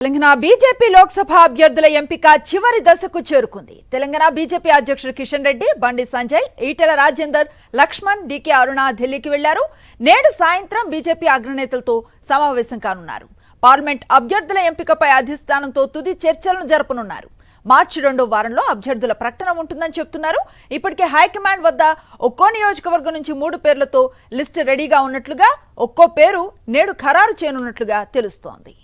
Telangana BJP Lok Sabha అభ్యర్థుల ఎంపిక చివరి దశకు చేరుకుంది. తెలంగాణ బీజేపీ అధ్యక్షుడు కిషన్ రెడ్డి, బండి సంజయ్, ఈటెల రాజేందర్, లక్ష్మణ్, డీకే అరుణ ఢిల్లీకి వెళ్లారు. నేడు సాయంత్రం బీజేపీ అగ్రనేతలతో సమావేశం కానున్నారు. పార్లమెంట్ అభ్యర్థుల ఎంపికపై అధిష్టానంతో తుది చర్చలను జరపనున్నారు. మార్చి 2వ వారంలో అభ్యర్థుల ప్రకటన ఉంటుందని చెప్తున్నారు. ఇప్పటికే హైకమాండ్ వద్ద ఒక్కో నియోజకవర్గం నుంచి 3 పేర్లతో లిస్టు రెడీగా ఉన్నట్లుగా, ఒక్కో పేరు నేడు ఖరారు చేయనున్నట్లుగా తెలుస్తోంది.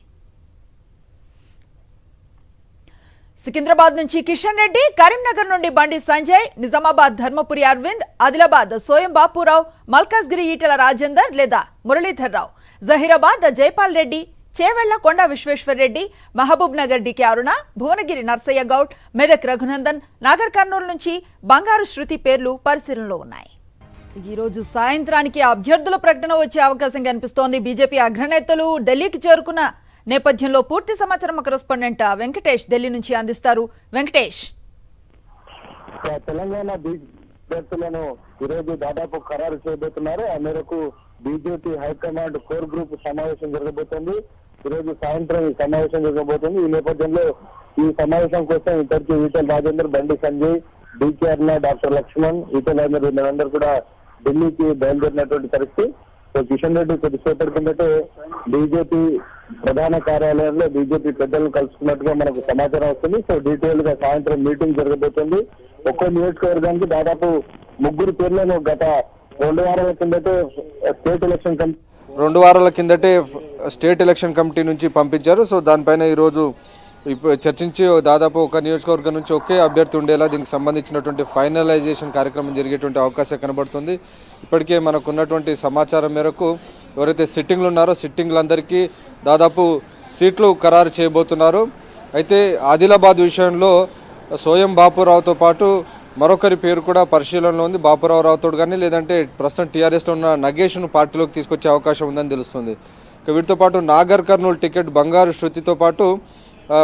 సికింద్రాబాద్ నుంచి కిషన్ రెడ్డి, కరీంనగర్ నుండి బండి సంజయ్, నిజామాబాద్ ధర్మపురి అరవింద్, ఆదిలాబాద్ సోయం బాపురావు, మల్కాజ్గిరి ఈటెల రాజేందర్ లేదా మురళీధర్ రావు, జహీరాబాద్ జైపాల్ రెడ్డి, చేవెళ్ల కొండా విశ్వేశ్వర్ రెడ్డి, మహబూబ్ నగర్ డీకే అరుణ, భువనగిరి నర్సయ్య గౌడ్, మెదక్ రఘునందన్, నాగర్ కర్నూలు నుంచి బంగారు శృతి పేర్లు పరిశీలనలో ఉన్నాయి. ఈ రోజు సాయంత్రానికి అభ్యర్థుల ప్రకటన వచ్చే అవకాశం కనిపిస్తోంది. బీజేపీ అగ్రనేతలు ఢిల్లీకి చేరుకున్న నేపథ్యంలో పూర్తి సమాచారం కరెస్పాండెంట్ వెంకటేష్ ఢిల్లీ నుంచి అందిస్తారు. వెంకటేష్, తెలంగాణ అభ్యర్థులను ఈరోజు దాదాపు ఖరారు చేయబోతున్నారు. ఆ మేరకు బీజేపీ హైకమాండ్ కోర్ గ్రూప్ సమావేశం జరగబోతోంది. ఈరోజు సాయంత్రం ఈ సమావేశం జరగబోతోంది. ఈ నేపథ్యంలో ఈ సమావేశం కోసం ఇద్దరికి ఈటెల రాజేందర్, బండి సంజయ్, డీకే అరుణ, డాక్టర్ లక్ష్మణ్, ఈటెల రాజేందర్ వీళ్ళందరూ కూడా ఢిల్లీకి బయలుదేరినటువంటి పరిస్థితి. కిషన్ రెడ్డి కొద్దిసేపటి కిందటే బీజేపీ ప్రధాన కార్యాలయంలో బీజేపీ పెద్దలను కలుసుకున్నట్టుగా మనకు సమాచారం వస్తుంది. సో డీటెయిల్ గా సాయంత్రం మీటింగ్ జరగబోతుంది. ఒక్కో నియోజకవర్గానికి దాదాపు 3 పేర్లను గత 2 వారాల కిందటే స్టేట్ ఎలక్షన్ కమిటీ నుంచి పంపించారు. సో దానిపైన ఈరోజు చర్చించి దాదాపు ఒక నియోజకవర్గం నుంచి ఒకే అభ్యర్థి ఉండేలా దీనికి సంబంధించినటువంటి ఫైనలైజేషన్ కార్యక్రమం జరిగేటువంటి అవకాశం కనబడుతుంది. ఇప్పటికే మనకు ఉన్నటువంటి సమాచారం మేరకు ఎవరైతే సిట్టింగ్లు ఉన్నారో సిట్టింగ్లందరికీ దాదాపు సీట్లు ఖరారు చేయబోతున్నారు. అయితే ఆదిలాబాద్ విషయంలో సోయం బాపురావుతో పాటు మరొకరి పేరు కూడా పరిశీలనలో ఉంది. బాపురావుతో కానీ లేదంటే ప్రస్తుతం టీఆర్ఎస్లో ఉన్న నగేష్ను పార్టీలోకి తీసుకొచ్చే అవకాశం ఉందని తెలుస్తుంది. ఇక వీటితో పాటు నాగర్ కర్నూలు టికెట్ బంగారు శృతితో పాటు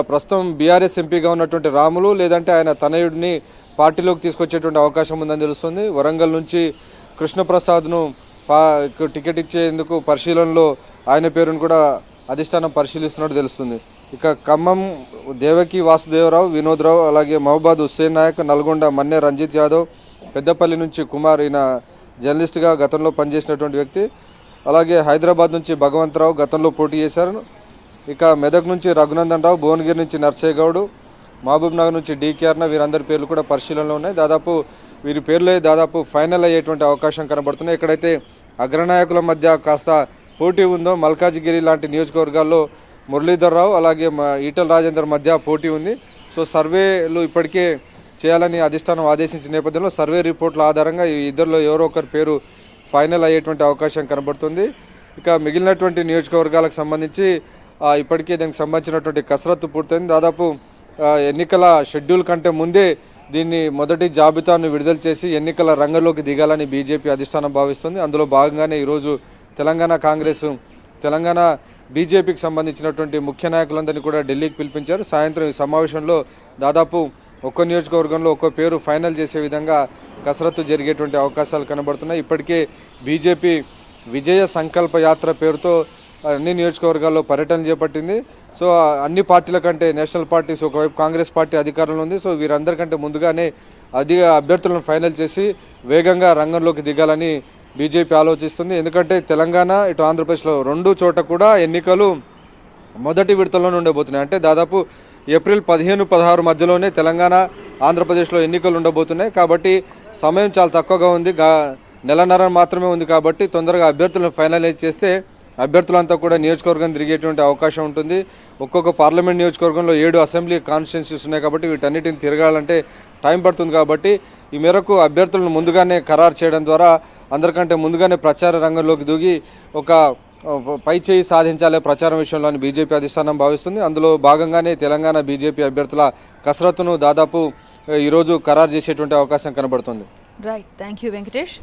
ప్రస్తుతం బీఆర్ఎస్ ఎంపీగా ఉన్నటువంటి రాములు లేదంటే ఆయన తనయుడిని పార్టీలోకి తీసుకొచ్చేటువంటి అవకాశం ఉందని తెలుస్తుంది. వరంగల్ నుంచి కృష్ణప్రసాద్ను టికెట్ ఇచ్చేందుకు పరిశీలనలో ఆయన పేరును కూడా అధిష్టానం పరిశీలిస్తున్నట్టు తెలుస్తుంది. ఇక ఖమ్మం దేవకి వాసుదేవరావు, వినోద్రావు, అలాగే మహబాద్ హుస్సేన్ నాయక్, నల్గొండ మన్నే రంజిత్ యాదవ్, పెద్దపల్లి నుంచి కుమార్, ఈయన జర్నలిస్ట్గా గతంలో పనిచేసినటువంటి వ్యక్తి, అలాగే హైదరాబాద్ నుంచి భగవంతరావు గతంలో పోటీ చేశారు. ఇక మెదక్ నుంచి రఘునందన్ రావు, భువనగిరి నుంచి నర్సయ్య గౌడ్, మహబూబ్ నగర్ నుంచి డీకే అరుణ వీరందరి పేర్లు కూడా పరిశీలనలో ఉన్నాయి. దాదాపు వీరి పేర్లే దాదాపు ఫైనల్ అయ్యేటువంటి అవకాశం కనబడుతున్నాయి. ఎక్కడైతే అగ్రనాయకుల మధ్య కాస్త పోటీ ఉందో మల్కాజ్గిరి లాంటి నియోజకవర్గాల్లో మురళీధర్ రావు అలాగే ఈటెల రాజేందర్ మధ్య పోటీ ఉంది. సో సర్వేలు ఇప్పటికే చేయాలని అధిష్టానం ఆదేశించిన నేపథ్యంలో సర్వే రిపోర్ట్ల ఆధారంగా ఈ ఇద్దరిలో ఎవరో ఒకరి పేరు ఫైనల్ అయ్యేటువంటి అవకాశం కనబడుతుంది. ఇక మిగిలినటువంటి నియోజకవర్గాలకు సంబంధించి ఇప్పటికే దానికి సంబంధించినటువంటి కసరత్తు పూర్తయింది. దాదాపు ఎన్నికల షెడ్యూల్ కంటే ముందే దీన్ని మొదటి జాబితాను విడుదల చేసి ఎన్నికల రంగంలోకి దిగాలని బీజేపీ అధిష్టానం భావిస్తుంది. అందులో భాగంగానే ఈరోజు తెలంగాణ కాంగ్రెస్, తెలంగాణ బీజేపీకి సంబంధించినటువంటి ముఖ్య నాయకులందరినీ కూడా ఢిల్లీకి పిలిపించారు. సాయంత్రం ఈ సమావేశంలో దాదాపు ఒక్కో నియోజకవర్గంలో ఒక్కో పేరు ఫైనల్ చేసే విధంగా కసరత్తు జరిగేటువంటి అవకాశాలు కనబడుతున్నాయి. ఇప్పటికే బీజేపీ విజయ సంకల్ప యాత్ర పేరుతో అన్ని నియోజకవర్గాల్లో పర్యటన చేపట్టింది. సో అన్ని పార్టీల కంటే నేషనల్ పార్టీస్, ఒకవైపు కాంగ్రెస్ పార్టీ అధికారంలో ఉంది. సో వీరందరికంటే ముందుగానే అభ్యర్థులను ఫైనల్ చేసి వేగంగా రంగంలోకి దిగాలని బీజేపీ ఆలోచిస్తుంది. ఎందుకంటే తెలంగాణ ఇటు ఆంధ్రప్రదేశ్లో 2 చోట కూడా ఎన్నికలు మొదటి విడతలోనే ఉండబోతున్నాయి. అంటే దాదాపు ఏప్రిల్ 15-16 మధ్యలోనే తెలంగాణ ఆంధ్రప్రదేశ్లో ఎన్నికలు ఉండబోతున్నాయి. కాబట్టి సమయం చాలా తక్కువగా ఉంది, నెలన్నర మాత్రమే ఉంది. కాబట్టి తొందరగా అభ్యర్థులను ఫైనలైజ్ చేస్తే అభ్యర్థులంతా కూడా నియోజకవర్గం తిరిగేటువంటి అవకాశం ఉంటుంది. ఒక్కొక్క పార్లమెంట్ నియోజకవర్గంలో 7 అసెంబ్లీ కాన్స్టిట్యున్సీస్ ఉన్నాయి. కాబట్టి వీటన్నిటిని తిరగాలంటే టైం పడుతుంది. కాబట్టి ఈ మేరకు అభ్యర్థులను ముందుగానే ఖరారు చేయడం ద్వారా అందరికంటే ముందుగానే ప్రచార రంగంలోకి దూగి ఒక పై చేయి సాధించాలే ప్రచారం విషయంలో బీజేపీ అధిష్టానం భావిస్తుంది. అందులో భాగంగానే తెలంగాణ బీజేపీ అభ్యర్థుల కసరత్తును దాదాపు ఈరోజు ఖరారు చేసేటువంటి అవకాశం కనబడుతుంది. Right, thank you Venkatesh.